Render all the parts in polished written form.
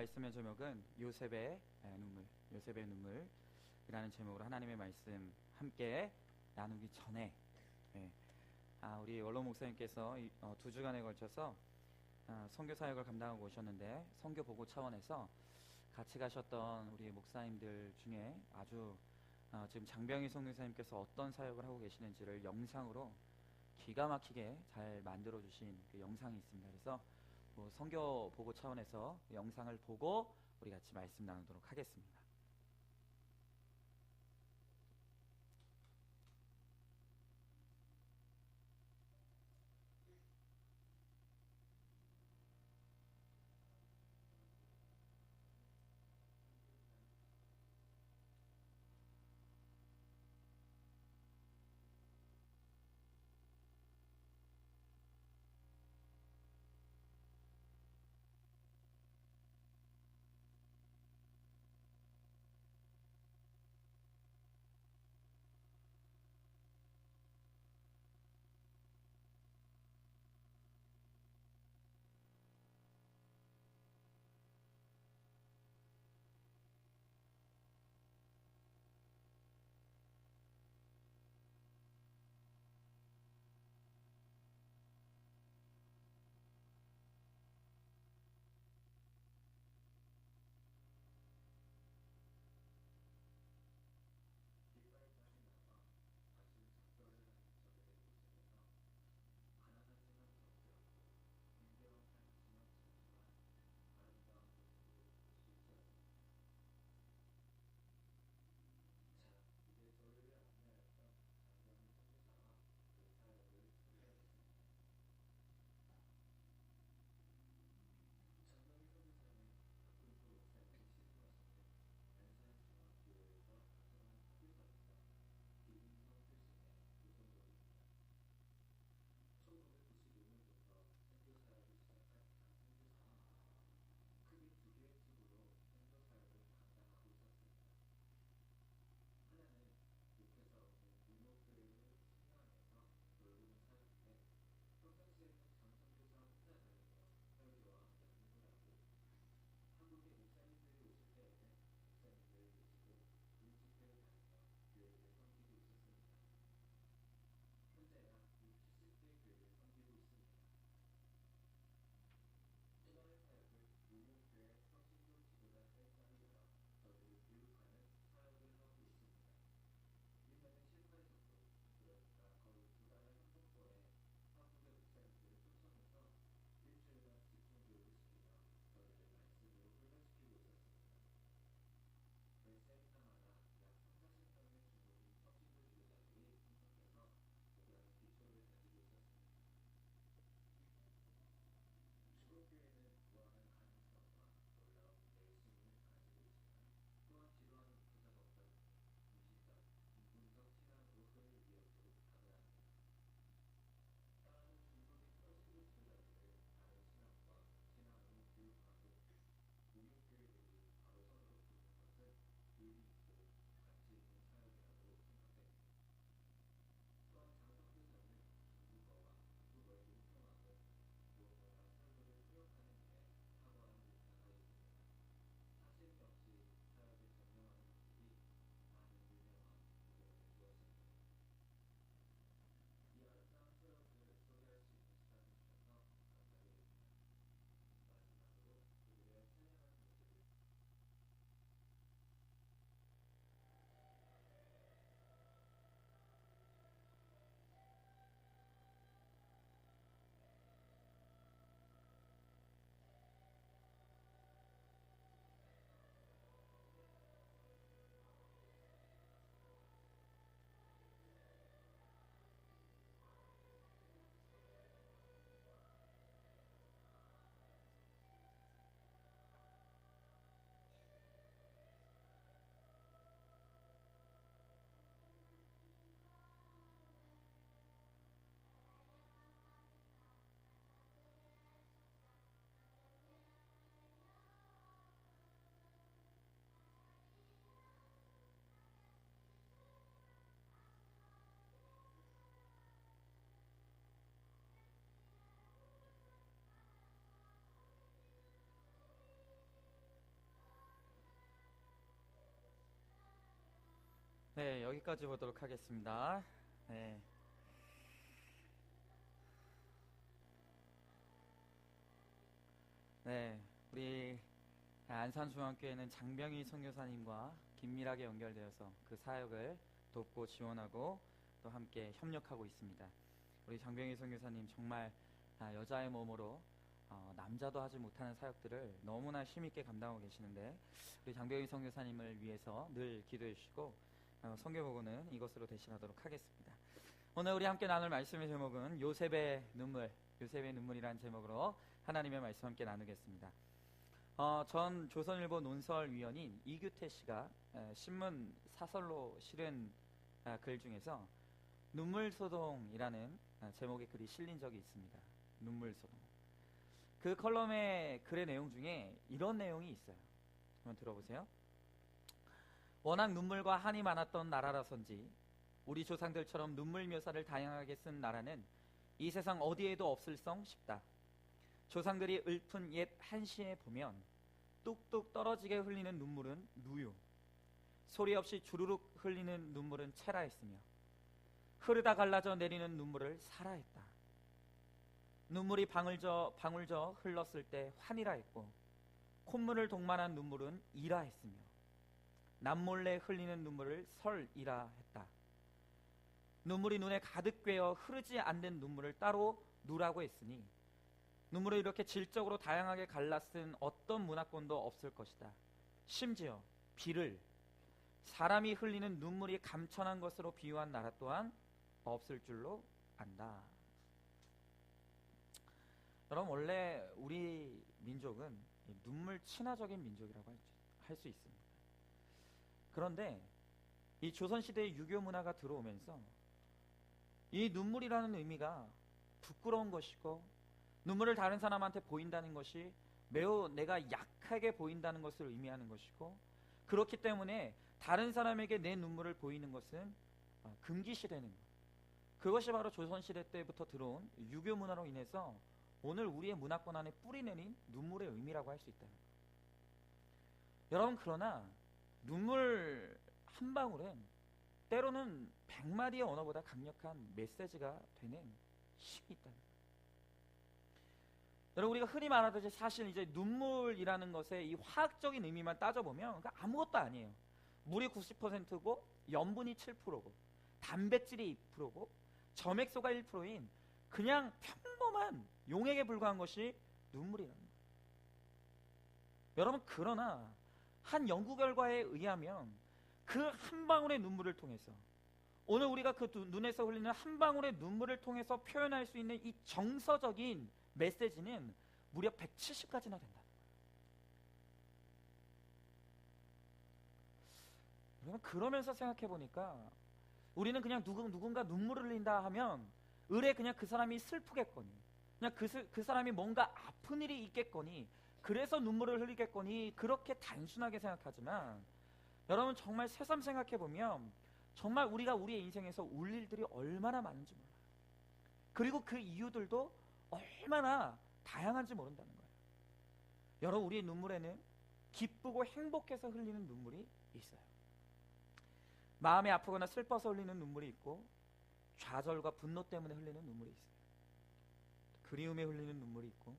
말씀의 제목은 요셉의 눈물이라는 제목으로 하나님의 말씀 함께 나누기 전에 우리 원로 목사님께서 2주간에 걸쳐서 선교 사역을 감당하고 오셨는데 선교 보고 차원에서 같이 가셨던 우리 목사님들 중에 아주 지금 장병희 선교사님께서 어떤 사역을 하고 계시는지를 영상으로 기가 막히게 잘 만들어 주신 그 영상이 있습니다. 그래서 선교 보고 차원에서 그 영상을 보고 우리 같이 말씀 나누도록 하겠습니다. 네, 여기까지 보도록 하겠습니다. 네. 네, 우리 안산중앙교회는 장병희 선교사님과 긴밀하게 연결되어서 그 사역을 돕고 지원하고 또 함께 협력하고 있습니다. 우리 장병희 선교사님 정말 여자의 몸으로 남자도 하지 못하는 사역들을 너무나 힘있게 감당하고 계시는데, 우리 장병희 선교사님을 위해서 늘 기도해 주시고 선교보고는 이것으로 대신하도록 하겠습니다. 오늘 우리 함께 나눌 말씀의 제목은 요셉의 눈물, 요셉의 눈물이라는 제목으로 하나님의 말씀 함께 나누겠습니다. 전 조선일보 논설위원인 이규태 씨가 신문 사설로 실은 글 중에서 눈물소동이라는 제목의 글이 실린 적이 있습니다. 눈물소동. 그 컬럼의 글의 내용 중에 이런 내용이 있어요. 한번 들어보세요. 워낙 눈물과 한이 많았던 나라라선지 우리 조상들처럼 눈물 묘사를 다양하게 쓴 나라는 이 세상 어디에도 없을성 싶다. 조상들이 읊은 옛 한시에 보면 뚝뚝 떨어지게 흘리는 눈물은 누유, 소리 없이 주르륵 흘리는 눈물은 체라했으며 흐르다 갈라져 내리는 눈물을 사라했다. 눈물이 방울저 흘렀을 때 환이라 했고 콧물을 동반한 눈물은 이라 했으며 남몰래 흘리는 눈물을 설이라 했다. 눈물이 눈에 가득 꿰어 흐르지 않는 눈물을 따로 누라고 했으니 눈물을 이렇게 질적으로 다양하게 갈라쓴 어떤 문화권도 없을 것이다. 심지어 비를 사람이 흘리는 눈물이 감천한 것으로 비유한 나라 또한 없을 줄로 안다. 여러분, 원래 우리 민족은 눈물 친화적인 민족이라고 할 수 있습니다. 그런데 이 조선시대의 유교 문화가 들어오면서 이 눈물이라는 의미가 부끄러운 것이고 눈물을 다른 사람한테 보인다는 것이 매우 내가 약하게 보인다는 것을 의미하는 것이고, 그렇기 때문에 다른 사람에게 내 눈물을 보이는 것은 금기시되는 것. 그것이 바로 조선시대 때부터 들어온 유교 문화로 인해서 오늘 우리의 문화권 안에 뿌리내린 눈물의 의미라고 할 수 있다. 여러분, 그러나 눈물 한 방울은 때로는 100마디의 언어보다 강력한 메시지가 되는 힘이 있다. 여러분, 우리가 흔히 말하듯이 사실 이제 눈물이라는 것의 이 화학적인 의미만 따져보면 아무것도 아니에요. 물이 90%고 염분이 7%고 단백질이 2%고 점액소가 1%인 그냥 평범한 용액에 불과한 것이 눈물이라는 거예요. 여러분, 그러나 한 연구 결과에 의하면 그 한 방울의 눈물을 통해서 오늘 우리가 그 눈에서 흘리는 한 방울의 눈물을 통해서 표현할 수 있는 이 정서적인 메시지는 무려 170가지나 된다. 여러분, 그러면서 생각해 보니까 우리는 그냥 누군가 눈물을 흘린다 하면 의뢰 그냥 그 사람이 슬프겠거니, 그냥 그 사람이 뭔가 아픈 일이 있겠거니, 그래서 눈물을 흘리겠거니, 그렇게 단순하게 생각하지만 여러분, 정말 새삼 생각해 보면 정말 우리가 우리의 인생에서 울 일들이 얼마나 많은지 몰라요. 그리고 그 이유들도 얼마나 다양한지 모른다는 거예요. 여러분, 우리의 눈물에는 기쁘고 행복해서 흘리는 눈물이 있어요. 마음이 아프거나 슬퍼서 흘리는 눈물이 있고, 좌절과 분노 때문에 흘리는 눈물이 있어요. 그리움에 흘리는 눈물이 있고,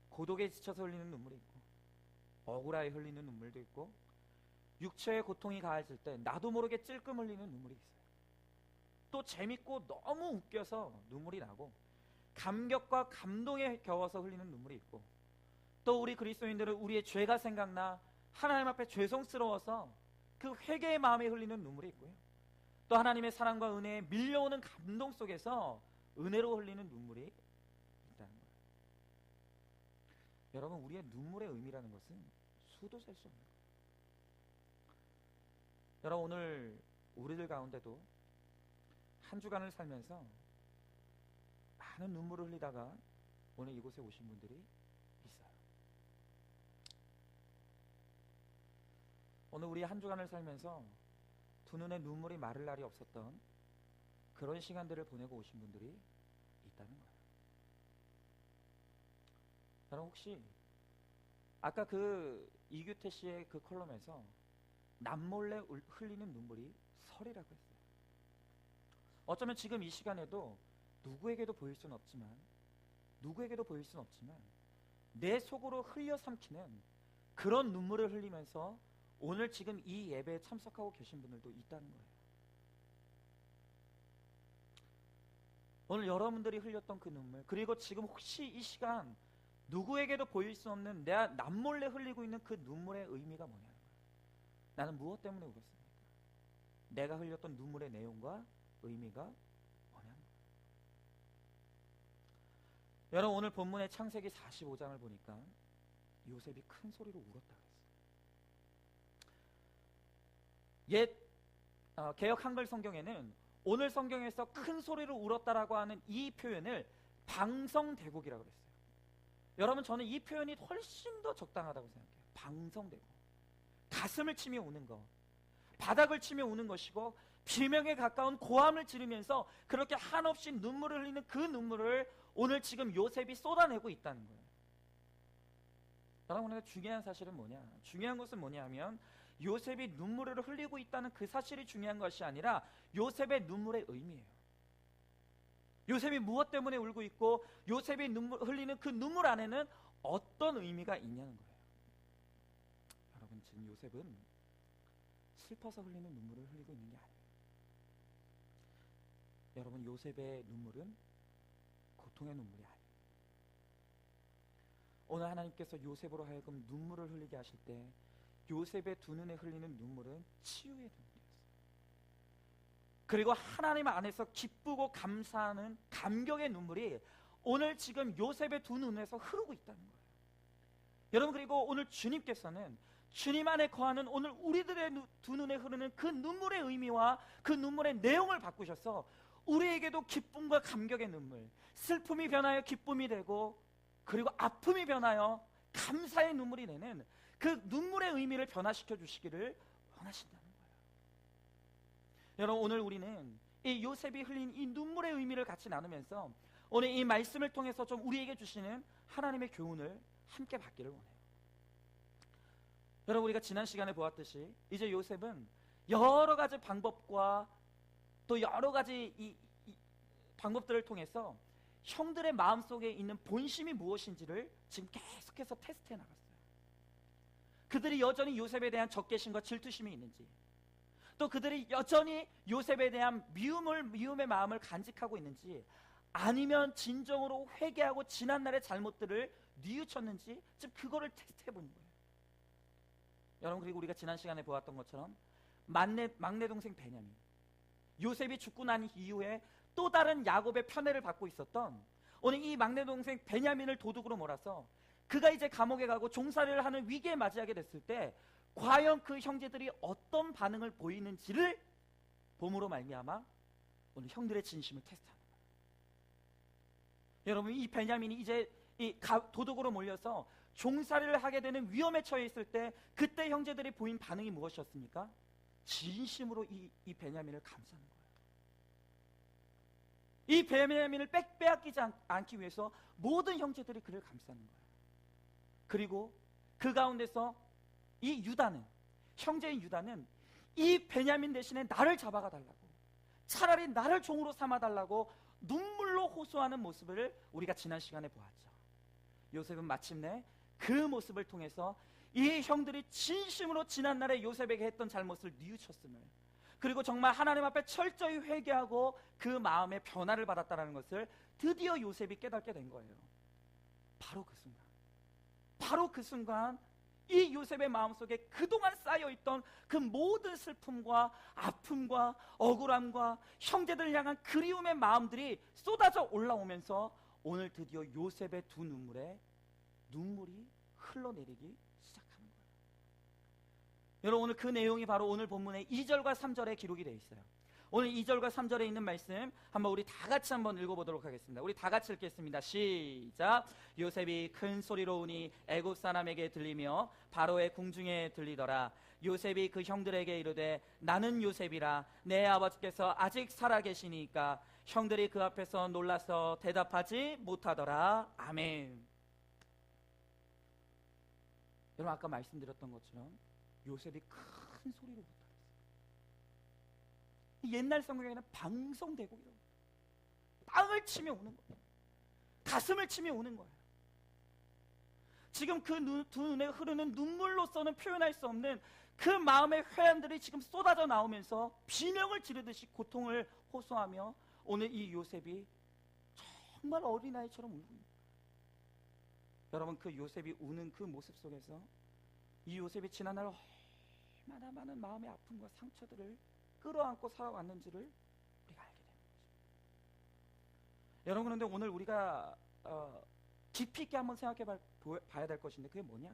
고독에 지쳐서 흘리는 눈물이 있고, 억울하게 흘리는 눈물도 있고, 육체의 고통이 가해질 때 나도 모르게 찔끔 흘리는 눈물이 있어요. 또 재밌고 너무 웃겨서 눈물이 나고, 감격과 감동에 겨워서 흘리는 눈물이 있고, 또 우리 그리스도인들은 우리의 죄가 생각나 하나님 앞에 죄송스러워서 그 회개의 마음에 흘리는 눈물이 있고요, 또 하나님의 사랑과 은혜에 밀려오는 감동 속에서 은혜로 흘리는 눈물이 있다는 거예요. 여러분, 우리의 눈물의 의미라는 것은 수도 셀 수 없는 거예요. 여러분, 오늘 우리들 가운데도 한 주간을 살면서 많은 눈물을 흘리다가 오늘 이곳에 오신 분들이 있어요. 오늘 우리 한 주간을 살면서 두 눈에 눈물이 마를 날이 없었던 그런 시간들을 보내고 오신 분들이 있다는 거예요. 여러분, 혹시 아까 그 이규태 씨의 그 컬럼에서 남몰래 흘리는 눈물이 설이라고 했어요. 어쩌면 지금 이 시간에도 누구에게도 보일 수는 없지만 내 속으로 흘려 삼키는 그런 눈물을 흘리면서 오늘 지금 이 예배에 참석하고 계신 분들도 있다는 거예요. 오늘 여러분들이 흘렸던 그 눈물, 그리고 지금 혹시 이 시간 누구에게도 보일 수 없는 내가 남몰래 흘리고 있는 그 눈물의 의미가 뭐냐는 거예요. 나는 무엇 때문에 울었습니까? 내가 흘렸던 눈물의 내용과 의미가 뭐냐는 거예요. 여러분, 오늘 본문의 창세기 45장을 보니까 요셉이 큰 소리로 울었다고 했어요. 개역 한글 성경에는 오늘 성경에서 큰 소리로 울었다라고 하는 이 표현을 방성대곡이라고 그랬어요. 여러분, 저는 이 표현이 훨씬 더 적당하다고 생각해요. 방성대곡. 가슴을 치며 우는 거, 바닥을 치며 우는 것이고 비명에 가까운 고함을 지르면서 그렇게 한없이 눈물을 흘리는 그 눈물을 오늘 지금 요셉이 쏟아내고 있다는 거예요. 여러분, 중요한 사실은 뭐냐? 중요한 것은 뭐냐 하면 요셉이 눈물을 흘리고 있다는 그 사실이 중요한 것이 아니라 요셉의 눈물의 의미예요. 요셉이 무엇 때문에 울고 있고 요셉이 흘리는 그 눈물 안에는 어떤 의미가 있냐는 거예요. 여러분, 지금 요셉은 슬퍼서 흘리는 눈물을 흘리고 있는 게 아니에요. 여러분, 요셉의 눈물은 고통의 눈물이 아니에요. 오늘 하나님께서 요셉으로 하여금 눈물을 흘리게 하실 때 요셉의 두 눈에 흘리는 눈물은 치유의 눈물이었어요. 그리고 하나님 안에서 기쁘고 감사하는 감격의 눈물이 오늘 지금 요셉의 두 눈에서 흐르고 있다는 거예요. 여러분, 그리고 오늘 주님께서는 주님 안에 거하는 오늘 우리들의 두 눈에 흐르는 그 눈물의 의미와 그 눈물의 내용을 바꾸셔서 우리에게도 기쁨과 감격의 눈물, 슬픔이 변하여 기쁨이 되고 그리고 아픔이 변하여 감사의 눈물이 되는 그 눈물의 의미를 변화시켜 주시기를 원하신다는 거예요. 여러분, 오늘 우리는 이 요셉이 흘린 이 눈물의 의미를 같이 나누면서 오늘 이 말씀을 통해서 좀 우리에게 주시는 하나님의 교훈을 함께 받기를 원해요. 여러분, 우리가 지난 시간에 보았듯이 이제 요셉은 여러 가지 방법과 또 여러 가지 이 방법들을 통해서 형들의 마음속에 있는 본심이 무엇인지를 지금 계속해서 테스트해 나갔어요. 그들이 여전히 요셉에 대한 적개심과 질투심이 있는지, 또 그들이 여전히 요셉에 대한 미움의 마음을 간직하고 있는지, 아니면 진정으로 회개하고 지난날의 잘못들을 뉘우쳤는지 지금 그거를 테스트해 보는 거예요. 여러분, 그리고 우리가 지난 시간에 보았던 것처럼 막내 동생 베냐민, 요셉이 죽고 난 이후에 또 다른 야곱의 편애를 받고 있었던 오늘 이 막내 동생 베냐민을 도둑으로 몰아서 그가 이제 감옥에 가고 종살이를 하는 위기에 맞이하게 됐을 때 과연 그 형제들이 어떤 반응을 보이는지를 봄으로 말미암아 오늘 형들의 진심을 테스트하는 거예요. 여러분, 이 베냐민이 이제 도둑으로 몰려서 종살이를 하게 되는 위험에 처해 있을 때 그때 형제들이 보인 반응이 무엇이었습니까? 진심으로 이 베냐민을 감싸는 거예요. 이 베냐민을 빼앗기지 않기 위해서 모든 형제들이 그를 감싸는 거예요. 그리고 그 가운데서 이 유다는, 형제인 유다는 이 베냐민 대신에 나를 잡아가 달라고, 차라리 나를 종으로 삼아 달라고 눈물로 호소하는 모습을 우리가 지난 시간에 보았죠. 요셉은 마침내 그 모습을 통해서 이 형들이 진심으로 지난날에 요셉에게 했던 잘못을 뉘우쳤음을, 그리고 정말 하나님 앞에 철저히 회개하고 그 마음의 변화를 받았다는 것을 드디어 요셉이 깨닫게 된 거예요. 바로 그 순간 이 요셉의 마음속에 그동안 쌓여있던 그 모든 슬픔과 아픔과 억울함과 형제들을 향한 그리움의 마음들이 쏟아져 올라오면서 오늘 드디어 요셉의 두 눈물이 흘러내리기 시작하는 거예요. 여러분, 오늘 그 내용이 바로 오늘 본문의 2절과 3절에 기록이 되어 있어요. 오늘 2절과 3절에 있는 말씀 한번 우리 다 같이 한번 읽어보도록 하겠습니다. 우리 다 같이 읽겠습니다. 시작. 요셉이 큰 소리로 우니 애굽 사람에게 들리며 바로의 궁중에 들리더라. 요셉이 그 형들에게 이르되 나는 요셉이라. 내 아버지께서 아직 살아계시니까. 형들이 그 앞에서 놀라서 대답하지 못하더라. 아멘. 여러분, 아까 말씀드렸던 것처럼 요셉이 큰 큰 소리로 못하겠어요. 옛날 성경에는 방성대곡이라고 땅을 치며 우는 거예요. 가슴을 치며 우는 거예요. 지금 그 두 눈에 흐르는 눈물로서는 표현할 수 없는 그 마음의 회한들이 지금 쏟아져 나오면서 비명을 지르듯이 고통을 호소하며 오늘 이 요셉이 정말 어린아이처럼 울고 있는 거예요. 여러분, 그 요셉이 우는 그 모습 속에서 이 요셉이 지난날 얼마나 많은 마음의 아픔과 상처들을 끌어안고 살아왔는지를 우리가 알게 되는 거죠. 여러분, 그런데 오늘 우리가 깊이 있게 한번 생각해 봐야 될 것인데 그게 뭐냐?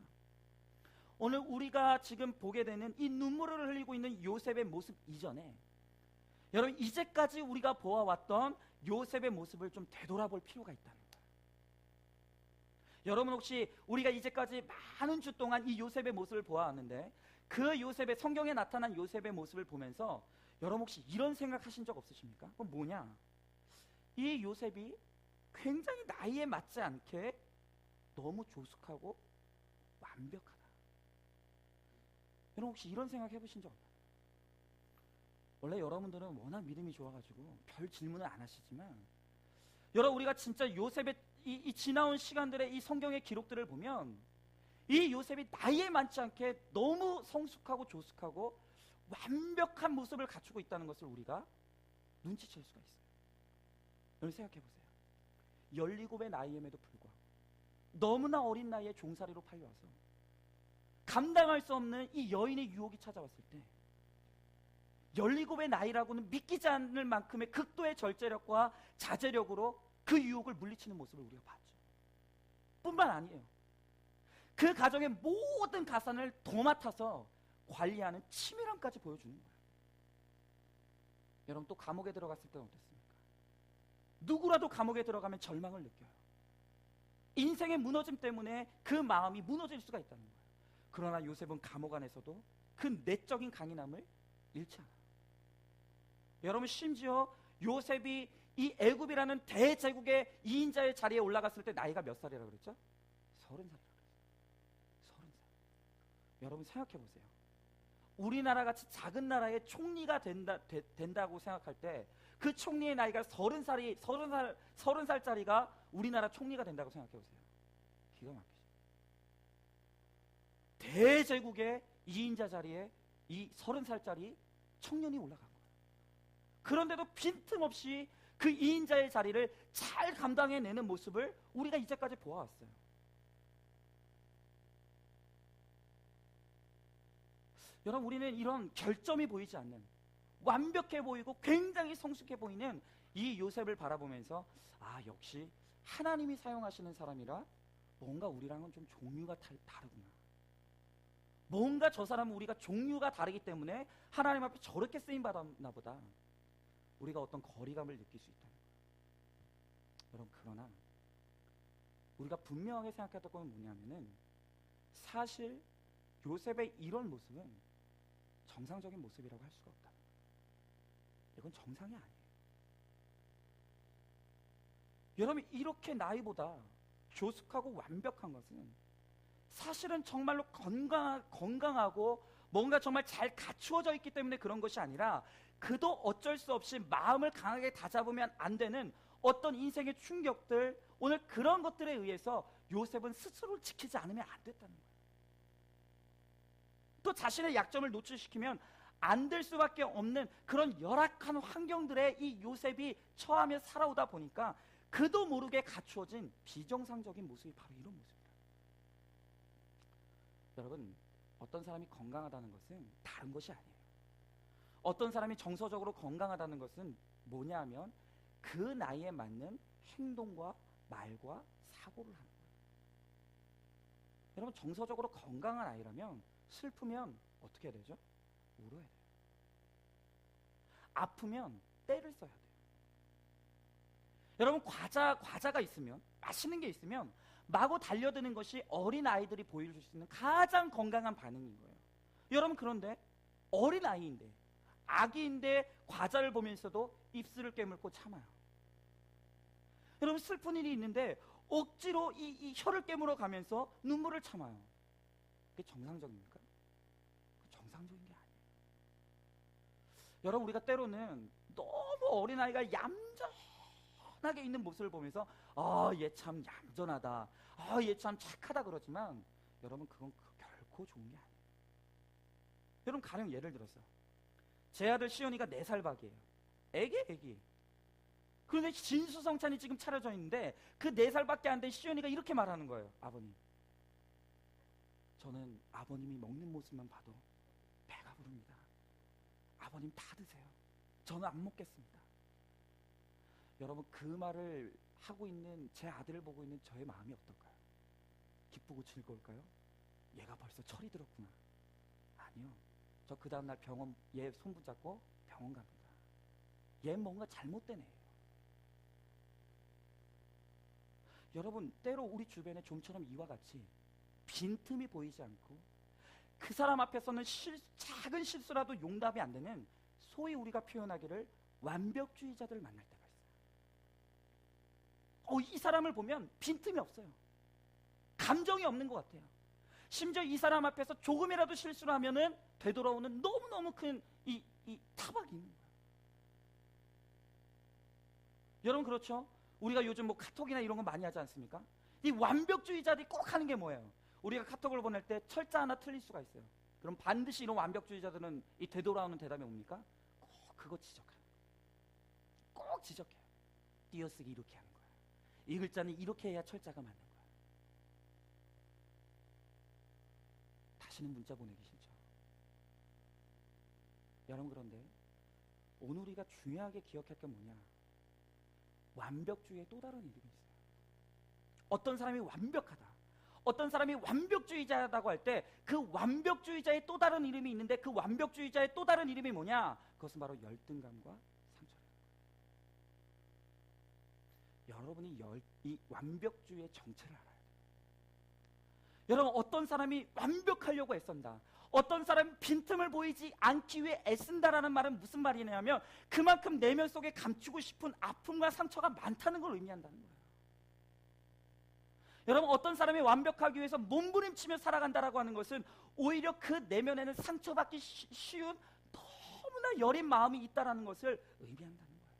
오늘 우리가 지금 보게 되는 이 눈물을 흘리고 있는 요셉의 모습 이전에 여러분, 이제까지 우리가 보아왔던 요셉의 모습을 좀 되돌아볼 필요가 있다는 거예요. 여러분, 혹시 우리가 이제까지 많은 주 동안 이 요셉의 모습을 보아왔는데 그 요셉의, 성경에 나타난 요셉의 모습을 보면서 여러분 혹시 이런 생각하신 적 없으십니까? 그건 뭐냐? 이 요셉이 굉장히 나이에 맞지 않게 너무 조숙하고 완벽하다. 여러분 혹시 이런 생각 해보신 적 없나요? 원래 여러분들은 워낙 믿음이 좋아가지고 별 질문을 안 하시지만 여러분, 우리가 진짜 요셉의 이 지나온 시간들의 이 성경의 기록들을 보면 이 요셉이 나이에 맞지 않게 너무 성숙하고 조숙하고 완벽한 모습을 갖추고 있다는 것을 우리가 눈치챌 수가 있어요. 여러분 생각해보세요. 17의 나이임에도 불구하고 너무나 어린 나이에 종살이로 팔려와서 감당할 수 없는 이 여인의 유혹이 찾아왔을 때 17의 나이라고는 믿기지 않을 만큼의 극도의 절제력과 자제력으로 그 유혹을 물리치는 모습을 우리가 봤죠. 뿐만 아니에요. 그 가정의 모든 가산을 도맡아서 관리하는 치밀함까지 보여주는 거예요. 여러분, 또 감옥에 들어갔을 때는 어땠습니까? 누구라도 감옥에 들어가면 절망을 느껴요. 인생의 무너짐 때문에 그 마음이 무너질 수가 있다는 거예요. 그러나 요셉은 감옥 안에서도 그 내적인 강인함을 잃지 않아요. 여러분, 심지어 요셉이 이 애굽이라는 대제국의 2인자의 자리에 올라갔을 때 나이가 몇 살이라고 그랬죠? 30살이라고 그랬어요. 30살. 여러분 생각해 보세요. 우리나라 같이 작은 나라의 총리가 된다고 생각할 때 그 총리의 나이가 30살짜리가 우리나라 총리가 된다고 생각해 보세요. 기가 막히죠. 대제국의 2인자 자리에 이 30살짜리 청년이 올라간 거예요. 그런데도 빈틈없이 그 2인자의 자리를 잘 감당해내는 모습을 우리가 이제까지 보아왔어요. 여러분, 우리는 이런 결점이 보이지 않는, 완벽해 보이고 굉장히 성숙해 보이는 이 요셉을 바라보면서 역시 하나님이 사용하시는 사람이라 뭔가 우리랑은 좀 종류가 다르구나. 뭔가 저 사람은 우리가 종류가 다르기 때문에 하나님 앞에 저렇게 쓰임받았나 보다. 우리가 어떤 거리감을 느낄 수 있다는 거예요. 여러분, 그러나 우리가 분명하게 생각했던 건 뭐냐면은 사실 요셉의 이런 모습은 정상적인 모습이라고 할 수가 없다는 거예요. 이건 정상이 아니에요. 여러분, 이렇게 나이보다 조숙하고 완벽한 것은 사실은 정말로 건강하고 뭔가 정말 잘 갖추어져 있기 때문에 그런 것이 아니라 그도 어쩔 수 없이 마음을 강하게 다잡으면 안 되는 어떤 인생의 충격들, 오늘 그런 것들에 의해서 요셉은 스스로를 지키지 않으면 안 됐다는 거예요. 또 자신의 약점을 노출시키면 안 될 수밖에 없는 그런 열악한 환경들에 이 요셉이 처하며 살아오다 보니까 그도 모르게 갖추어진 비정상적인 모습이 바로 이런 모습이에요. 여러분, 어떤 사람이 건강하다는 것은 다른 것이 아니에요. 어떤 사람이 정서적으로 건강하다는 것은 뭐냐 하면 그 나이에 맞는 행동과 말과 사고를 하는 거예요. 여러분, 정서적으로 건강한 아이라면 슬프면 어떻게 해야 되죠? 울어야 돼요. 아프면 때를 써야 돼요. 여러분, 과자가 있으면, 맛있는 게 있으면 마구 달려드는 것이 어린 아이들이 보여줄 수 있는 가장 건강한 반응인 거예요. 여러분, 그런데 어린 아이인데, 아기인데 과자를 보면서도 입술을 깨물고 참아요. 여러분, 슬픈 일이 있는데 억지로 이 혀를 깨물어 가면서 눈물을 참아요. 그게 정상적입니까? 정상적인 게 아니에요. 여러분, 우리가 때로는 너무 어린아이가 얌전하게 있는 모습을 보면서 얘 참 얌전하다, 얘 참 착하다 그러지만 여러분, 그건 결코 좋은 게 아니에요. 여러분, 가령 예를 들어서 제 아들 시온이가 4살 박이에요. 애기. 그런데 진수성찬이 지금 차려져 있는데 그 4살밖에 안 된 시온이가 이렇게 말하는 거예요. 아버님, 저는 아버님이 먹는 모습만 봐도 배가 부릅니다. 아버님 다 드세요. 저는 안 먹겠습니다. 여러분, 그 말을 하고 있는 제 아들을 보고 있는 저의 마음이 어떨까요? 기쁘고 즐거울까요? 얘가 벌써 철이 들었구나. 아니요. 저 그 다음날 병원, 얘 손 붙잡고 병원 갑니다. 얘 뭔가 잘못된 애예요. 여러분, 때로 우리 주변에 좀처럼 이와 같이 빈틈이 보이지 않고 그 사람 앞에서는 작은 실수라도 용납이 안 되는, 소위 우리가 표현하기를 완벽주의자들을 만날 때가 있어요. 이 사람을 보면 빈틈이 없어요. 감정이 없는 것 같아요. 심지어 이 사람 앞에서 조금이라도 실수를 하면은 되돌아오는 너무너무 큰 이 타박이 있는 거예요. 여러분, 그렇죠? 우리가 요즘 뭐 카톡이나 이런 거 많이 하지 않습니까? 이 완벽주의자들이 꼭 하는 게 뭐예요? 우리가 카톡을 보낼 때 철자 하나 틀릴 수가 있어요. 그럼 반드시 이런 완벽주의자들은 이 되돌아오는 대답이 뭡니까? 꼭 그거 지적하는 거예요. 꼭 지적해요. 띄어쓰기 이렇게 하는 거야. 이 글자는 이렇게 해야 철자가 맞는 거야. 다시는 문자 보내기 싫죠. 여러분, 그런데 오늘 우리가 중요하게 기억할 게 뭐냐? 완벽주의의 또 다른 이름이 있어요. 어떤 사람이 완벽하다, 어떤 사람이 완벽주의자라고 할 때 그 완벽주의자의 또 다른 이름이 있는데, 그 완벽주의자의 또 다른 이름이 뭐냐? 그것은 바로 열등감과 상처라는 거예요. 여러분이 이 완벽주의의 정체를 알아야 돼요. 여러분, 어떤 사람이 완벽하려고 애쓴다, 어떤 사람이 빈틈을 보이지 않기 위해 애쓴다라는 말은 무슨 말이냐면 그만큼 내면 속에 감추고 싶은 아픔과 상처가 많다는 걸 의미한다는 거예요. 여러분, 어떤 사람이 완벽하기 위해서 몸부림치며 살아간다라고 하는 것은 오히려 그 내면에는 상처받기 쉬운 너무나 여린 마음이 있다라는 것을 의미한다는 거예요.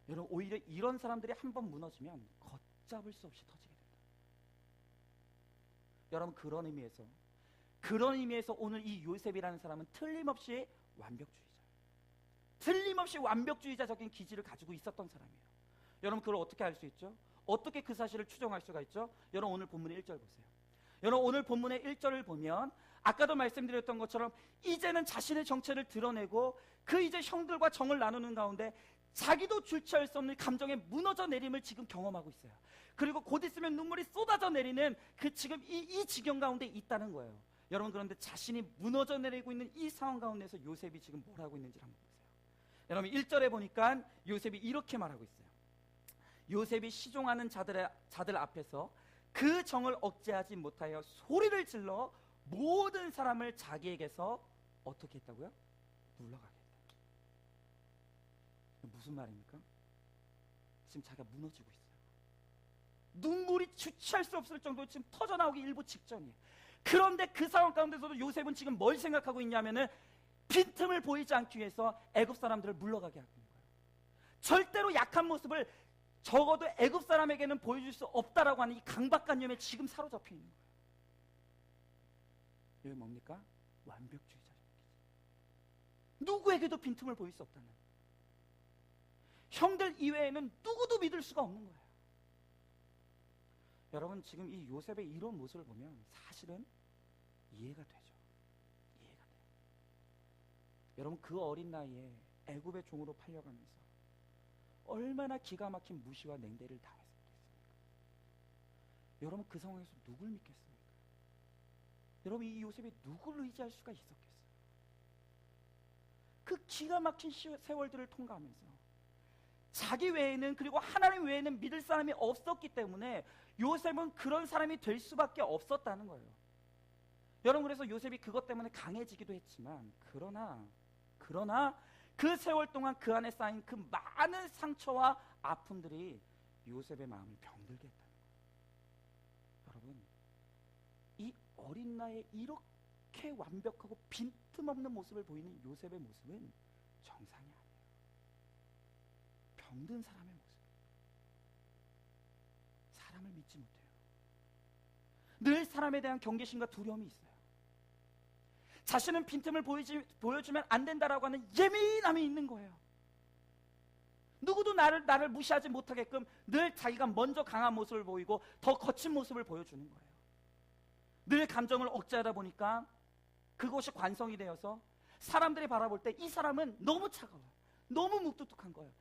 여러분, 오히려 이런 사람들이 한번 무너지면 걷잡을 수 없이 터지게 된다. 여러분, 그런 의미에서 오늘 이 요셉이라는 사람은 틀림없이 완벽주의자적인 기질을 가지고 있었던 사람이에요. 여러분, 그걸 어떻게 알 수 있죠? 어떻게 그 사실을 추정할 수가 있죠? 여러분, 오늘 본문의 1절 보세요. 여러분, 오늘 본문의 1절을 보면 아까도 말씀드렸던 것처럼 이제는 자신의 정체를 드러내고 그 이제 형들과 정을 나누는 가운데 자기도 주체할 수 없는 감정의 무너져 내림을 지금 경험하고 있어요. 그리고 곧 있으면 눈물이 쏟아져 내리는 그 지금 이 지경 가운데 있다는 거예요. 여러분, 그런데 자신이 무너져 내리고 있는 이 상황 가운데서 요셉이 지금 뭘 하고 있는지 한번 보세요. 여러분, 1절에 보니까 요셉이 이렇게 말하고 있어요. 요셉이 시종하는 자들 앞에서 그 정을 억제하지 못하여 소리를 질러 모든 사람을 자기에게서 어떻게 했다고요? 물러가게 했다. 무슨 말입니까? 지금 자기가 무너지고 있어요. 눈물이 주체할 수 없을 정도로 지금 터져나오기 일보 직전이에요. 그런데 그 상황 가운데서도 요셉은 지금 뭘 생각하고 있냐면은 빈틈을 보이지 않기 위해서 애굽 사람들을 물러가게 하는 거예요. 절대로 약한 모습을 적어도 애굽 사람에게는 보여줄 수 없다라고 하는 이 강박관념에 지금 사로잡혀 있는 거예요. 이게 뭡니까? 완벽주의자죠. 누구에게도 빈틈을 보일 수 없다는, 형들 이외에는 누구도 믿을 수가 없는 거예요. 여러분, 지금 이 요셉의 이런 모습을 보면 사실은 이해가 되죠. 이해가 돼요. 여러분, 그 어린 나이에 애굽의 종으로 팔려가면서 얼마나 기가 막힌 무시와 냉대를 당했겠습니까? 여러분, 그 상황에서 누굴 믿겠습니까? 여러분, 이 요셉이 누굴 의지할 수가 있었겠어요? 그 기가 막힌 세월들을 통과하면서 자기 외에는, 그리고 하나님 외에는 믿을 사람이 없었기 때문에 요셉은 그런 사람이 될 수밖에 없었다는 거예요. 여러분, 그래서 요셉이 그것 때문에 강해지기도 했지만 그러나 그 세월 동안 그 안에 쌓인 그 많은 상처와 아픔들이 요셉의 마음을 병들게 했다는 거예요. 여러분, 이 어린 나이에 이렇게 그렇게 완벽하고 빈틈없는 모습을 보이는 요셉의 모습은 정상이 아니에요. 병든 사람의 모습. 사람을 믿지 못해요. 늘 사람에 대한 경계심과 두려움이 있어요. 자신은 빈틈을 보여주면 안 된다라고 하는 예민함이 있는 거예요. 누구도 나를 무시하지 못하게끔 늘 자기가 먼저 강한 모습을 보이고 더 거친 모습을 보여주는 거예요. 늘 감정을 억제하다 보니까 그것이 관성이 되어서 사람들이 바라볼 때 이 사람은 너무 차가워요. 너무 묵뚝뚝한 거예요.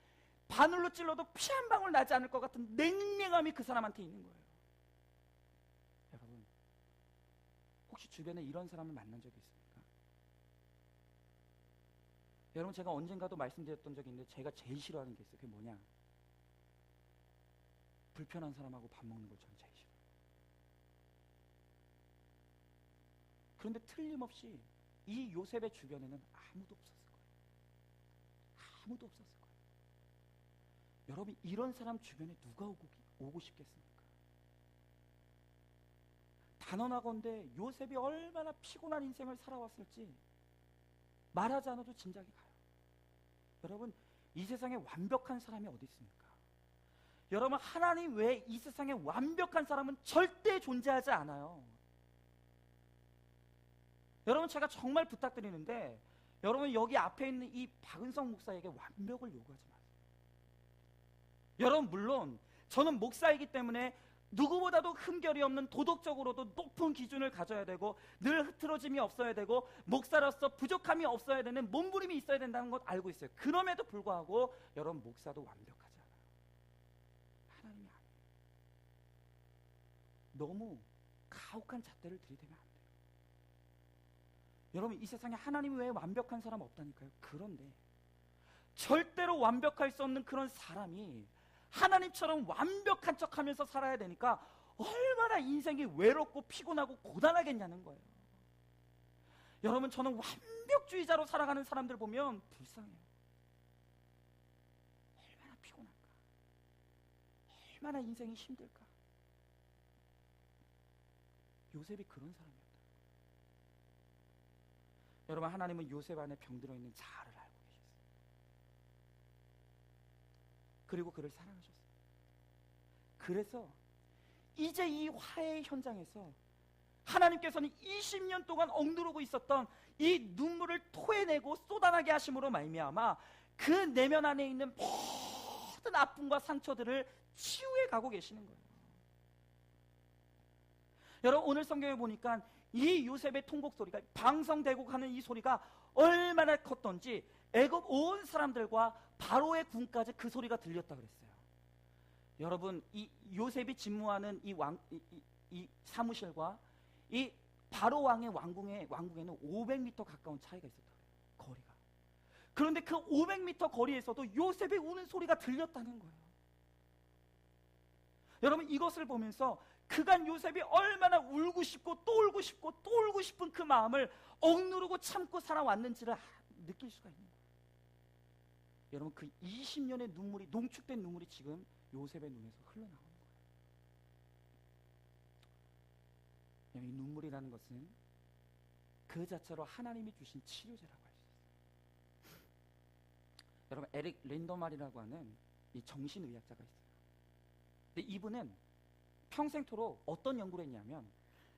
바늘로 찔러도 피 한 방울 나지 않을 것 같은 냉랭함이 그 사람한테 있는 거예요. 여러분, 혹시 주변에 이런 사람을 만난 적이 있습니까? 여러분, 제가 언젠가도 말씀드렸던 적이 있는데 제가 제일 싫어하는 게 있어요. 그게 뭐냐? 불편한 사람하고 밥 먹는 걸 저는 제일 싫어요. 그런데 틀림없이 이 요셉의 주변에는 아무도 없었을 거예요. 아무도 없었을 거예요. 여러분, 이런 사람 주변에 누가 오고 싶겠습니까? 단언하건대 요셉이 얼마나 피곤한 인생을 살아왔을지 말하지 않아도 짐작이 가요. 여러분, 이 세상에 완벽한 사람이 어디 있습니까? 여러분, 하나님 외에 이 세상에 완벽한 사람은 절대 존재하지 않아요. 여러분, 제가 정말 부탁드리는데 여러분, 여기 앞에 있는 이 박은성 목사에게 완벽을 요구하지 마세요. 여러분, 물론 저는 목사이기 때문에 누구보다도 흠결이 없는, 도덕적으로도 높은 기준을 가져야 되고 늘 흐트러짐이 없어야 되고 목사로서 부족함이 없어야 되는 몸부림이 있어야 된다는 것 알고 있어요. 그럼에도 불구하고 여러분, 목사도 완벽하지 않아요. 하나님이 아니에요. 너무 가혹한 잣대를 들이대면 안 돼요. 여러분, 이 세상에 하나님 외에 완벽한 사람 없다니까요. 그런데 절대로 완벽할 수 없는 그런 사람이 하나님처럼 완벽한 척하면서 살아야 되니까 얼마나 인생이 외롭고 피곤하고 고단하겠냐는 거예요. 여러분, 저는 완벽주의자로 살아가는 사람들 보면 불쌍해요. 얼마나 피곤할까? 얼마나 인생이 힘들까? 요셉이 그런 사람이었다. 여러분, 하나님은 요셉 안에 병들어 있는 자아를 알고 계셨어요. 그리고 그를 사랑하셨어요. 그래서 이제 이 화해의 현장에서 하나님께서는 20년 동안 억누르고 있었던 이 눈물을 토해내고 쏟아나게 하심으로 말미암아 그 내면 안에 있는 모든 아픔과 상처들을 치유해 가고 계시는 거예요. 여러분, 오늘 성경에 보니까 이 요셉의 통곡 소리가, 방성대고 가는 이 소리가 얼마나 컸던지 애굽 온 사람들과 바로의 궁까지 그 소리가 들렸다 그랬어요. 여러분, 이 요셉이 집무하는 이 사무실과 이 바로 왕의 왕궁에는 500m 가까운 차이가 있었다 그래요. 거리가. 그런데 그 500m 거리에서도 요셉의 우는 소리가 들렸다는 거예요. 여러분, 이것을 보면서 그간 요셉이 얼마나 울고 싶고 또 울고 싶고 또 울고 싶은 그 마음을 억누르고 참고 살아왔는지를 느낄 수가 있는 거예요. 여러분, 그 20년의 눈물이, 농축된 눈물이 지금 요셉의 눈에서 흘러나오는 거예요. 이 눈물이라는 것은 그 자체로 하나님이 주신 치료제라고 할 수 있어요. 여러분, 에릭 린더말이라고 하는 이 정신의학자가 있어요. 근데 이분은 평생토록 어떤 연구를 했냐면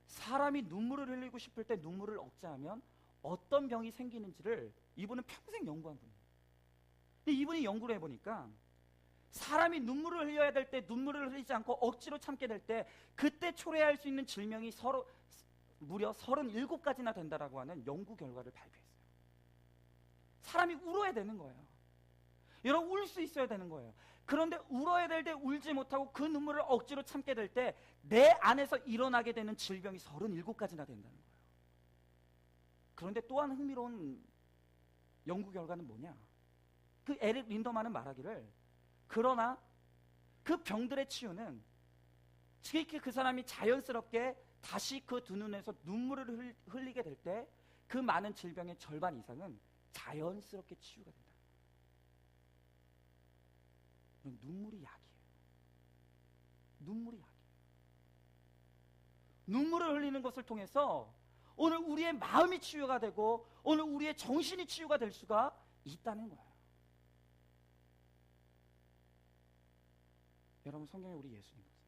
사람이 눈물을 흘리고 싶을 때 눈물을 억제하면 어떤 병이 생기는지를 이분은 평생 연구한 분이에요. 근데 이분이 연구를 해보니까 사람이 눈물을 흘려야 될 때 눈물을 흘리지 않고 억지로 참게 될 때 그때 초래할 수 있는 질병이 무려 37가지나 된다라고 하는 연구 결과를 발표했어요. 사람이 울어야 되는 거예요. 여러분, 울 수 있어야 되는 거예요. 그런데 울어야 될 때 울지 못하고 그 눈물을 억지로 참게 될 때 내 안에서 일어나게 되는 질병이 37가지나 된다는 거예요. 그런데 또한 흥미로운 연구 결과는 뭐냐? 그 에릭 린더만은 말하기를, 그러나 그 병들의 치유는 특히 그 사람이 자연스럽게 다시 그 두 눈에서 눈물을 흘리게 될 때 그 많은 질병의 절반 이상은 자연스럽게 치유가 된다. 눈물이 약이에요. 눈물이 약이에요. 눈물을 흘리는 것을 통해서 오늘 우리의 마음이 치유가 되고 오늘 우리의 정신이 치유가 될 수가 있다는 거예요. 여러분, 성경에 우리 예수님 보세요.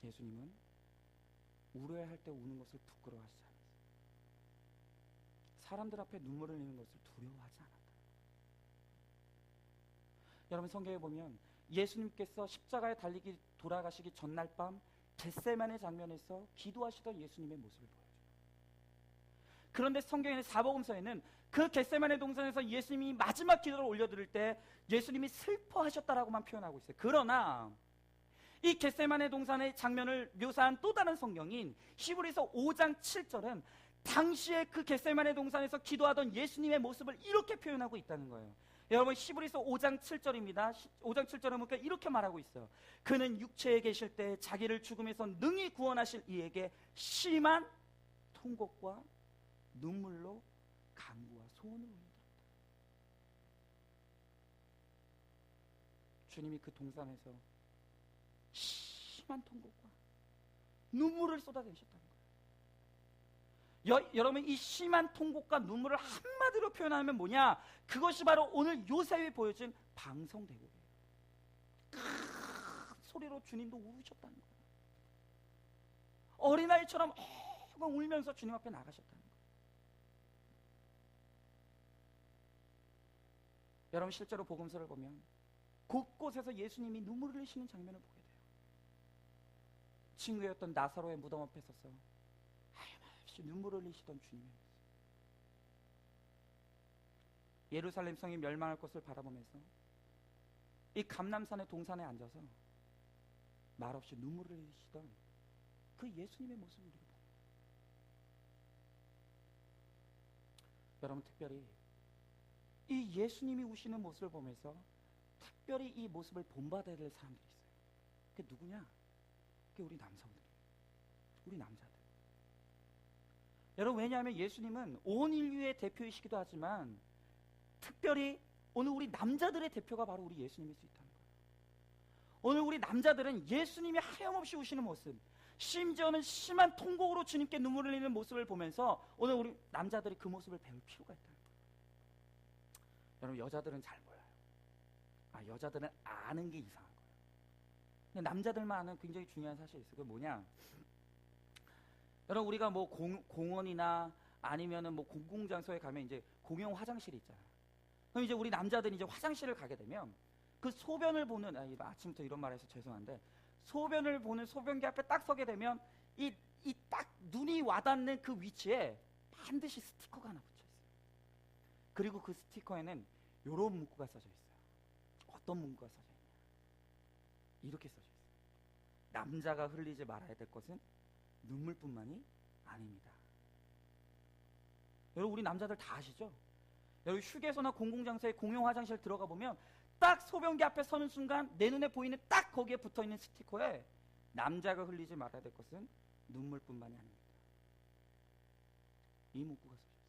예수님은 울어야 할 때 우는 것을 부끄러워하지 않았어요. 사람들 앞에 눈물을 흘리는 것을 두려워하지 않았다. 여러분, 성경에 보면 예수님께서 십자가에 달리기 돌아가시기 전날 밤 겟세마네 장면에서 기도하시던 예수님의 모습을 보여줘요. 그런데 성경의 사복음서에는 그 겟세마네 동산에서 예수님이 마지막 기도를 올려드릴 때 예수님이 슬퍼하셨다라고만 표현하고 있어요. 그러나 이 겟세마네 동산의 장면을 묘사한 또 다른 성경인 히브리서 5장 7절은 당시에 그 겟세마네 동산에서 기도하던 예수님의 모습을 이렇게 표현하고 있다는 거예요. 여러분, 히브리서 5장 7절입니다. 5장 7절에 보니까 이렇게 말하고 있어요. 그는 육체에 계실 때 자기를 죽음에서 능히 구원하실 이에게 심한 통곡과 눈물로 간구와 소원을 올린다. 주님이 그 동산에서 심한 통곡과 눈물을 쏟아내셨다는 거예요. 여러분, 이 심한 통곡과 눈물을 한마디로 표현하면 뭐냐? 그것이 바로 오늘 요셉이 보여준 방성대곡이에요. 큰 소리로 주님도 울으셨다는 거예요. 어린아이처럼 엉엉 울면서 주님 앞에 나가셨다는 거예요. 여러분, 실제로 복음서를 보면 곳곳에서 예수님이 눈물을 흘리시는 장면을 보게 돼요. 친구였던 나사로의 무덤 앞에 서서 하염없이 눈물을 흘리시던 주님의 모습. 예루살렘 성이 멸망할 것을 바라보면서 이 감람산의 동산에 앉아서 말없이 눈물을 흘리시던 그 예수님의 모습을 우리가 봅니다. 여러분, 특별히 이 예수님이 우시는 모습을 보면서 특별히 이 모습을 본받아야 될 사람들이 있어요. 그게 누구냐? 그게 우리 남성들이에요. 우리 남자들. 여러분, 왜냐하면 예수님은 온 인류의 대표이시기도 하지만 특별히 오늘 우리 남자들의 대표가 바로 우리 예수님일 수 있다는 거예요. 오늘 우리 남자들은 예수님이 하염없이 우시는 모습, 심지어는 심한 통곡으로 주님께 눈물을 흘리는 모습을 보면서 오늘 우리 남자들이 그 모습을 배울 필요가 있다는 거예요. 여러분, 여자들은 잘 몰라요. 여자들은 아는 게 이상한 거예요. 근데 남자들만 아는 굉장히 중요한 사실이 있어요. 그게 뭐냐? 여러분, 우리가 뭐 공원이나 아니면은 뭐 공공장소에 가면 이제 공용 화장실이 있잖아요. 그럼 이제 우리 남자들이 이제 화장실을 가게 되면 그 소변을 보는, 아침부터 이런 말 해서 죄송한데, 소변을 보는 소변기 앞에 딱 서게 되면 이 딱 눈이 와닿는 그 위치에 반드시 스티커가 하나 붙여 있어요. 그리고 그 스티커에는 이런 문구가 써져 있어요. 어떤 문구가 써져 있냐? 이렇게 써져 있어요. 남자가 흘리지 말아야 될 것은 눈물뿐만이 아닙니다. 여러분, 우리 남자들 다 아시죠? 여러분, 휴게소나 공공장소에 공용 화장실 들어가 보면 딱 소변기 앞에 서는 순간 내 눈에 보이는 딱 거기에 붙어있는 스티커에 남자가 흘리지 말아야 될 것은 눈물뿐만이 아닙니다. 이 문구가 써져 있어요.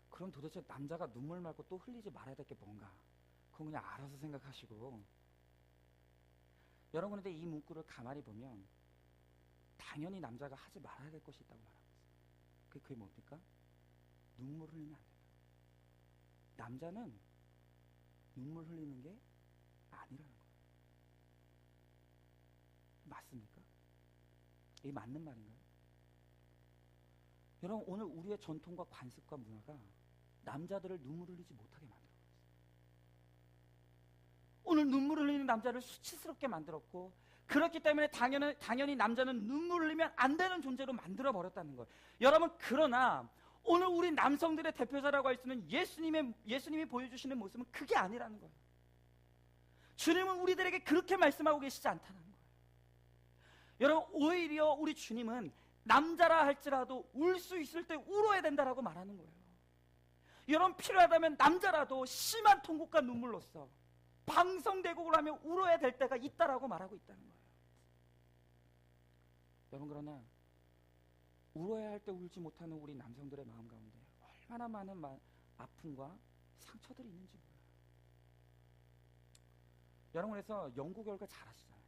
그럼 도대체 남자가 눈물 말고 또 흘리지 말아야 될 게 뭔가? 그건 그냥 알아서 생각하시고. 여러분, 근데 이 문구를 가만히 보면 당연히 남자가 하지 말아야 될 것이 있다고 말하고 있어요. 그게 뭡니까? 눈물 흘리면 안 된다. 남자는 눈물 흘리는 게 아니라는 거예요. 맞습니까? 이게 맞는 말인가요? 여러분, 오늘 우리의 전통과 관습과 문화가 남자들을 눈물 흘리지 못하게 만들었어요. 오늘 눈물 흘리는 남자를 수치스럽게 만들었고, 그렇기 때문에 당연히 남자는 눈물 흘리면 안 되는 존재로 만들어 버렸다는 거예요. 여러분, 그러나 오늘 우리 남성들의 대표자라고 할 수 있는 예수님이 보여주시는 모습은 그게 아니라는 거예요. 주님은 우리들에게 그렇게 말씀하고 계시지 않다는 거예요. 여러분, 오히려 우리 주님은 남자라 할지라도 울 수 있을 때 울어야 된다라고 말하는 거예요. 여러분, 필요하다면 남자라도 심한 통곡과 눈물로써 방성대곡을 하며 울어야 될 때가 있다라고 말하고 있다는 거예요. 여러분, 그러나 울어야 할 때 울지 못하는 우리 남성들의 마음 가운데 얼마나 많은 아픔과 상처들이 있는지 몰라요. 여러분, 그래서 연구 결과 잘 아시잖아요.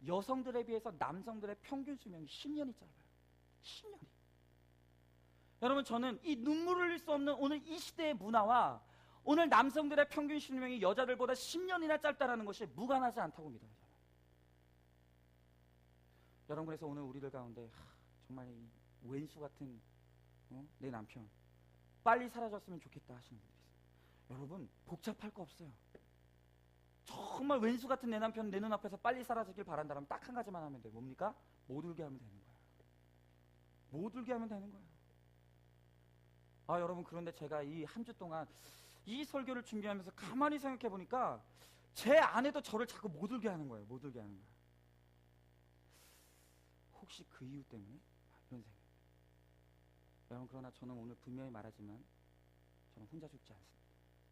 여성들에 비해서 남성들의 평균 수명이 10년이 짧아요. 10년이. 여러분, 저는 이 눈물을 흘릴 수 없는 오늘 이 시대의 문화와 오늘 남성들의 평균 수명이 여자들보다 10년이나 짧다라는 것이 무관하지 않다고 믿어요. 저는. 여러분, 그래서 오늘 우리들 가운데 정말 이 왼수 같은 내 남편 빨리 사라졌으면 좋겠다 하시는 분들이 있어요. 여러분, 복잡할 거 없어요. 정말 왼수 같은 내 남편 내 눈앞에서 빨리 사라지길 바란다면 딱 한 가지만 하면 돼요. 뭡니까? 못 울게 하면 되는 거예요. 못 울게 하면 되는 거예요. 아, 여러분, 그런데 제가 이 한 주 동안 이 설교를 준비하면서 가만히 생각해 보니까 제 아내도 저를 자꾸 못 울게 하는 거예요. 못 울게 하는 거예요. 혹시 그 이유 때문에? 이런 생각. 여러분, 그러나 저는 오늘 분명히 말하지만 저는 혼자 죽지 않습니다.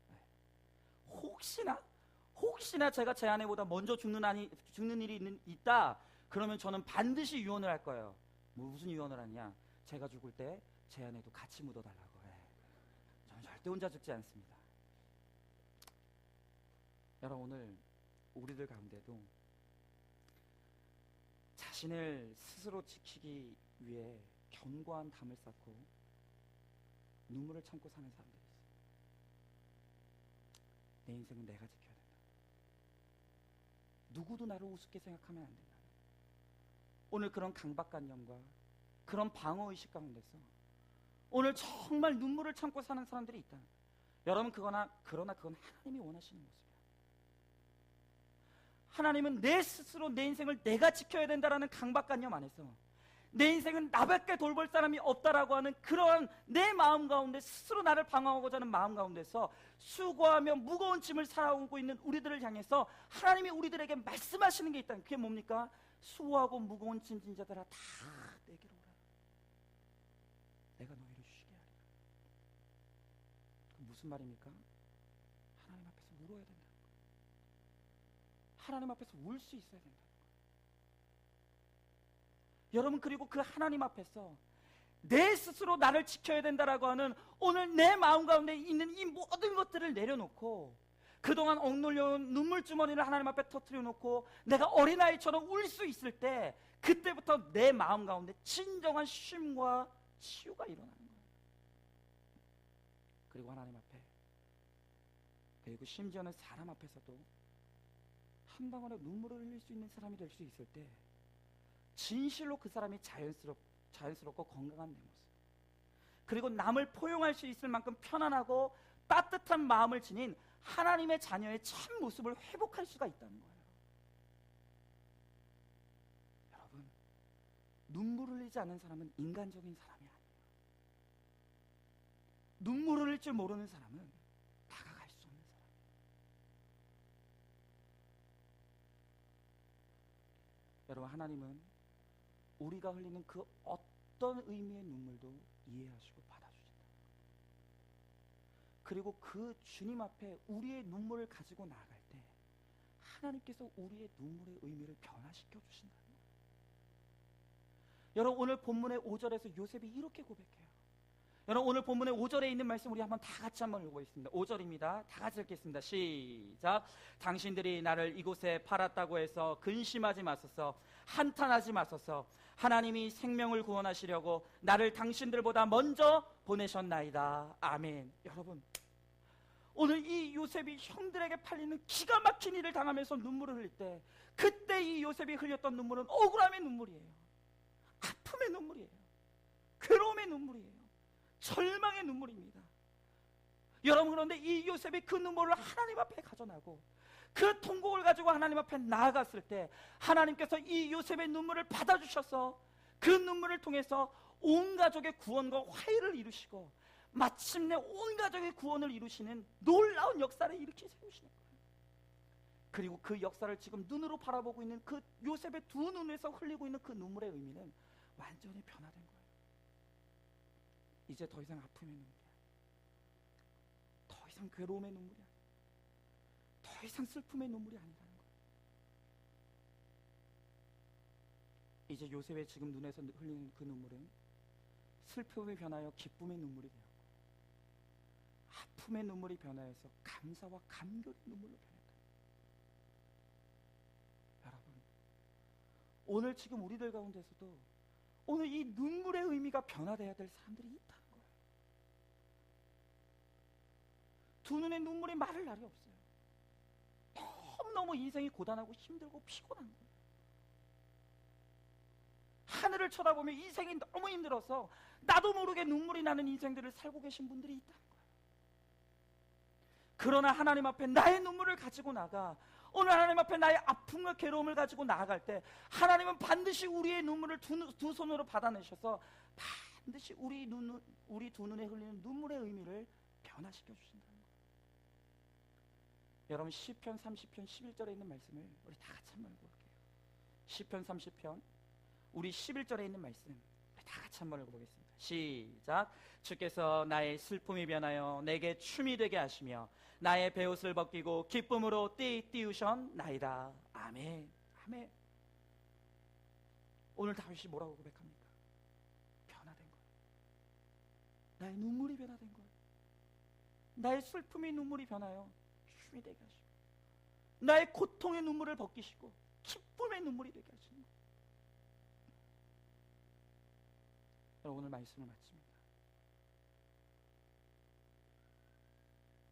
네. 혹시나 제가 제 아내보다 먼저 죽는 일이 있다, 그러면 저는 반드시 유언을 할 거예요. 무슨 유언을 하냐? 제가 죽을 때 제 아내도 같이 묻어달라고. 저는 절대 혼자 죽지 않습니다. 여러분, 오늘 우리들 가운데도 자신을 스스로 지키기 위해 견고한 담을 쌓고 눈물을 참고 사는 사람들이 있어요. 내 인생은 내가 지켜야 된다. 누구도 나를 우습게 생각하면 안 된다. 오늘 그런 강박관념과 그런 방어의식 가운데서 오늘 정말 눈물을 참고 사는 사람들이 있다. 여러분, 그러나 그건 하나님이 원하시는 모습이야. 하나님은 내 스스로 내 인생을 내가 지켜야 된다라는 강박관념 안에서 내 인생은 나밖에 돌볼 사람이 없다라고 하는 그러한 내 마음 가운데 스스로 나를 방어하고자 하는 마음 가운데서 수고하며 무거운 짐을 살아오고 있는 우리들을 향해서 하나님이 우리들에게 말씀하시는 게 있다. 그게 뭡니까? 수고하고 무거운 짐 진 자들아 다 내게로 오라. 내가 너희를 쉬게 하리라. 그 무슨 말입니까? 하나님 앞에서 울어야 된다. 하나님 앞에서 울 수 있어야 된다. 여러분, 그리고 그 하나님 앞에서 내 스스로 나를 지켜야 된다라고 하는 오늘 내 마음 가운데 있는 이 모든 것들을 내려놓고 그동안 억눌려온 눈물주머니를 하나님 앞에 터뜨려 놓고 내가 어린아이처럼 울 수 있을 때 그때부터 내 마음 가운데 진정한 쉼과 치유가 일어나는 거예요. 그리고 하나님 앞에, 그리고 심지어는 사람 앞에서도 한 방울의 눈물을 흘릴 수 있는 사람이 될 수 있을 때 진실로 그 사람이 자연스럽고 건강한 내 모습, 그리고 남을 포용할 수 있을 만큼 편안하고 따뜻한 마음을 지닌 하나님의 자녀의 참 모습을 회복할 수가 있다는 거예요. 여러분, 눈물 흘리지 않는 사람은 인간적인 사람이 아니에요. 눈물 흘릴 줄 모르는 사람은 다가갈 수 없는 사람이에요. 여러분, 하나님은 우리가 흘리는 그 어떤 의미의 눈물도 이해하시고 받아주신다. 그리고 그 주님 앞에 우리의 눈물을 가지고 나아갈 때 하나님께서 우리의 눈물의 의미를 변화시켜 주신다는 거예요. 여러분, 오늘 본문의 5절에서 요셉이 이렇게 고백해요. 여러분, 오늘 본문의 5절에 있는 말씀 우리 한번 다 같이 한번 읽어보겠습니다. 5절입니다. 다 같이 읽겠습니다. 시작. 당신들이 나를 이곳에 팔았다고 해서 근심하지 마소서, 한탄하지 마소서. 하나님이 생명을 구원하시려고 나를 당신들보다 먼저 보내셨나이다. 아멘. 여러분, 오늘 이 요셉이 형들에게 팔리는 기가 막힌 일을 당하면서 눈물을 흘릴 때 그때 이 요셉이 흘렸던 눈물은 억울함의 눈물이에요. 아픔의 눈물이에요. 괴로움의 눈물이에요. 절망의 눈물입니다. 여러분, 그런데 이 요셉이 그 눈물을 하나님 앞에 가져나고 그 통곡을 가지고 하나님 앞에 나아갔을 때 하나님께서 이 요셉의 눈물을 받아주셔서 그 눈물을 통해서 온 가족의 구원과 화해를 이루시고 마침내 온 가족의 구원을 이루시는 놀라운 역사를 일으켜 세우시는 거예요. 그리고 그 역사를 지금 눈으로 바라보고 있는 그 요셉의 두 눈에서 흘리고 있는 그 눈물의 의미는 완전히 변화된 거예요. 이제 더 이상 아픔의 눈물이 아니야. 더 이상 괴로움의 눈물이 아니야. 더 이상 슬픔의 눈물이 아니라는 거예요. 이제 요셉의 지금 눈에서 흘리는 그 눈물은 슬픔이 변하여 기쁨의 눈물이 되었고 아픔의 눈물이 변하여서 감사와 감격의 눈물로 변했다. 여러분, 오늘 지금 우리들 가운데서도 오늘 이 눈물의 의미가 변화되어야 될 사람들이 있다는 거예요. 두 눈에 눈물이 마를 날이 없어요. 너무너무 인생이 고단하고 힘들고 피곤한 거예요. 하늘을 쳐다보며 인생이 너무 힘들어서 나도 모르게 눈물이 나는 인생들을 살고 계신 분들이 있다는 거예요. 그러나 하나님 앞에 나의 눈물을 가지고 나가, 오늘 하나님 앞에 나의 아픔과 괴로움을 가지고 나아갈 때 하나님은 반드시 우리의 눈물을 두 손으로 받아내셔서 반드시 우리 두 눈에 흘리는 눈물의 의미를 변화시켜 주신다는 거예요. 여러분, 시편 30편 11절에 있는 말씀을 우리 다 같이 한번 읽어볼게요. 시편 30편 우리 11절에 있는 말씀 우리 다 같이 한번 읽어보겠습니다. 시작. 주께서 나의 슬픔이 변하여 내게 춤이 되게 하시며 나의 베옷을 벗기고 기쁨으로 띄우셨나이다. 아멘. 아멘. 오늘 다윗이 뭐라고 고백합니까? 변화된 거예요. 나의 눈물이 변화된 거예요. 나의 슬픔의 눈물이 변하여 춤이 되게 하시고 나의 고통의 눈물을 벗기시고 기쁨의 눈물이 되게 하시는 거예요. 오늘 말씀을 마칩니다.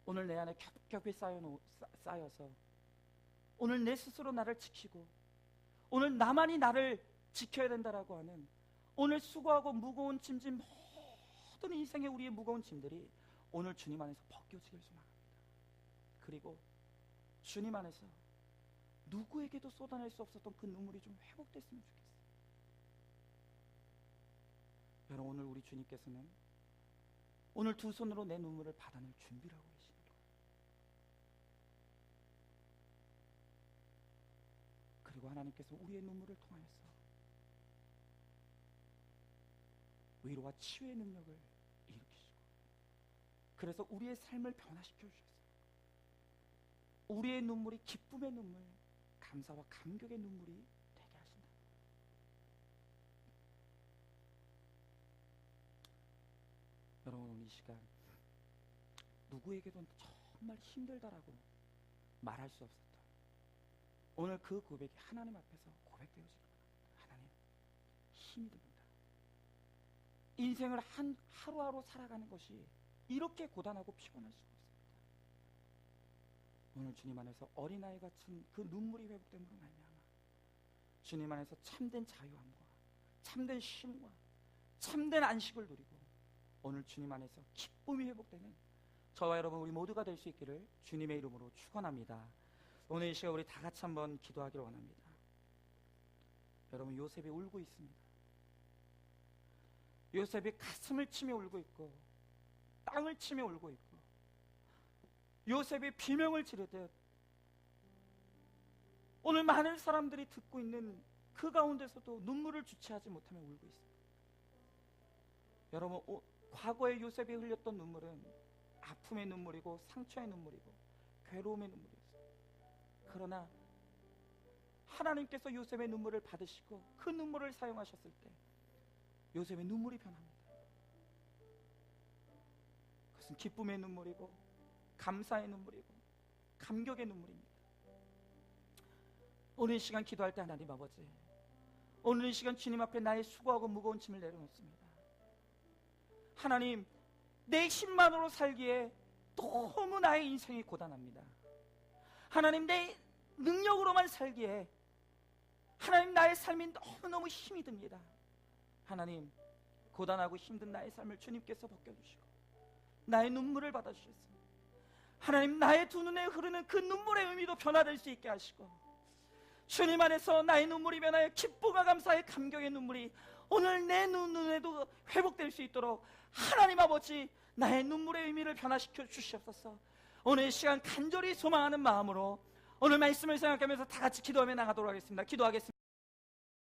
오늘 내 안에 겹겹이 쌓여서 오늘 내 스스로 나를 지키고 오늘 나만이 나를 지켜야 된다라고 하는 오늘 수고하고 무거운 짐진 모든 인생의 우리의 무거운 짐들이 오늘 주님 안에서 벗겨지길 소망합니다. 그리고 주님 안에서 누구에게도 쏟아낼 수 없었던 그 눈물이 좀 회복됐으면 좋겠어요. 여러분, 오늘 우리 주님께서는 오늘 두 손으로 내 눈물을 받아낼 준비를 하고 계십니다. 그리고 하나님께서 우리의 눈물을 통하여서 위로와 치유의 능력을 일으키시고 그래서 우리의 삶을 변화시켜 주셨어요. 우리의 눈물이 기쁨의 눈물, 감사와 감격의 눈물이 되게 하신다. 여러분, 이 시간 누구에게도 정말 힘들다라고 말할 수 없었던 오늘 그 고백이 하나님 앞에서 고백되어지길 바랍니다. 하나님, 힘이 듭니다. 인생을 하루하루 살아가는 것이 이렇게 고단하고 피곤할 수가 없습니다. 오늘 주님 안에서 어린아이 같은 그 눈물이 회복됨으로 말미암아 주님 안에서 참된 자유함과 참된 쉼과 참된 안식을 누리고 오늘 주님 안에서 기쁨이 회복되는 저와 여러분 우리 모두가 될 수 있기를 주님의 이름으로 축원합니다. 오늘 이 시간 우리 다 같이 한번 기도하기를 원합니다. 여러분, 요셉이 울고 있습니다. 요셉이 가슴을 치며 울고 있고 땅을 치며 울고 있고 요셉이 비명을 지르듯 오늘 많은 사람들이 듣고 있는 그 가운데서도 눈물을 주체하지 못하며 울고 있습니다. 여러분, 과거에 요셉이 흘렸던 눈물은 아픔의 눈물이고 상처의 눈물이고 괴로움의 눈물이었어요. 그러나 하나님께서 요셉의 눈물을 받으시고 그 눈물을 사용하셨을 때 요셉의 눈물이 변합니다. 그것은 기쁨의 눈물이고 감사의 눈물이고 감격의 눈물입니다. 오늘 이 시간 기도할 때 하나님 아버지, 오늘 이 시간 주님 앞에 나의 수고하고 무거운 짐을 내려놓습니다. 하나님, 내 힘만으로 살기에 너무 나의 인생이 고단합니다. 하나님, 내 능력으로만 살기에 하나님 나의 삶이 너무너무 힘이 듭니다. 하나님, 고단하고 힘든 나의 삶을 주님께서 벗겨주시고 나의 눈물을 받아주셨습니다. 하나님, 나의 두 눈에 흐르는 그 눈물의 의미도 변화될 수 있게 하시고 주님 안에서 나의 눈물이 변하여 기쁨과 감사의 감격의 눈물이 오늘 내 눈에도 회복될 수 있도록 하나님 아버지, 나의 눈물의 의미를 변화시켜 주시옵소서. 오늘 이 시간 간절히 소망하는 마음으로 오늘 말씀을 생각하면서 다 같이 기도하며 나가도록 하겠습니다. 기도하겠습니다.